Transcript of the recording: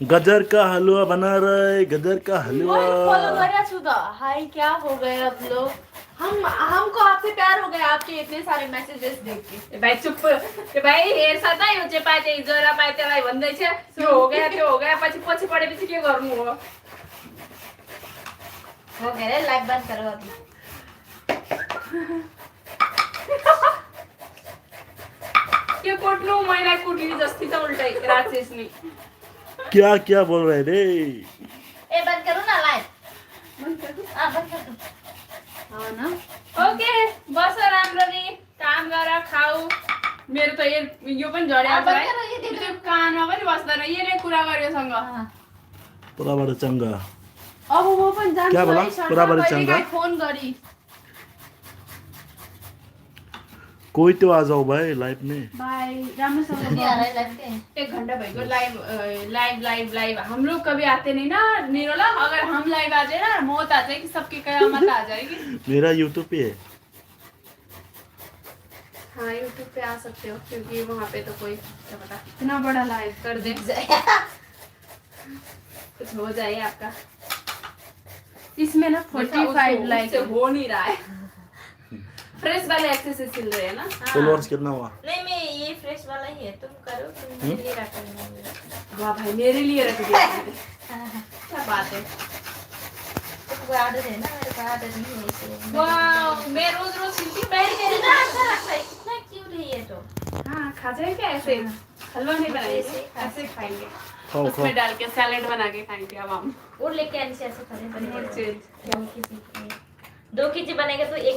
गजर का हलवा बना रहे, गजर का हलवा। फॉलो कर छुदा। हाय क्या हो गए अब लोग, हमको आपसे प्यार हो गया आपके इतने सारे मैसेजेस देख के। भाई चुप के भाई हेर साथै हो चेपाते जरा पाए त्यसलाई भन्दै छ त्यो हो गया पछि पछि पढेपछि के गर्नु हो। हो गया रे, लाइक बंद करो अभी। के कोट्नु मैलाई कुट्ली जस्ती त उल्टै राक्षसनी। क्या क्या बोल रहे रे? ए बंद करो ना लाइक, बंद कर दो। बंद कर दो। हाँ ना ओके बस राम्ररी काम गर खाऊ। मेरो त यो पनि झड्या छ है त्यो कानमा पनि बस्दैन यसले कुरा गर्योसँग। पुराबाट चंगा। अब वो पनि जान्छ क्या बोला? पुराबाट चंगा। फोन गरी। कोई तो आ जाओ भाई लाइव में। बाय राम्रोसँग नहीं आ रहा है लाइव पे। 1 घंटा भाई को लाइव हम लोग कभी आते नहीं ना निरोला। अगर हम लाइव आ जाए ना मौत आ जाएगी, सबकी कयामत आ जाएगी। मेरा यूट्यूब पे है। हाँ यूट्यूब पे आ सकते हो क्योंकि वहाँ पे तो कोई क्या पता इतना बड़ा लाइव कर दे कुछ हो जाए आपका। इसमें ना 45 लाइक हो नहीं रहा है। फ्रेश वाले एक्सेस मिल रहे हैं ना। फॉलोअर्स कितना हुआ? नहीं मैं ये फ्रेश वाला ही है, तुम करो, तुम मेरे लिए रख लेना। वाह भाई मेरे लिए रख दिया क्या बात है। तुमको आदत है ना, मेरे को आदत नहीं है इसलिए। वाह मैं रोज रोज सिलती पहले मेरे ना अच्छा लगता है, कितना क्यूट है ये तो। हाँ खा जाए क्या ऐसे हलवा नहीं बनाएंगे ऐसे खाएंगे उसमें डाल के सैलेड बना के खाएंगे अब हम। और लेके आने से ऐसे खाने बने और चीज 2 केजी बनेगा तो 1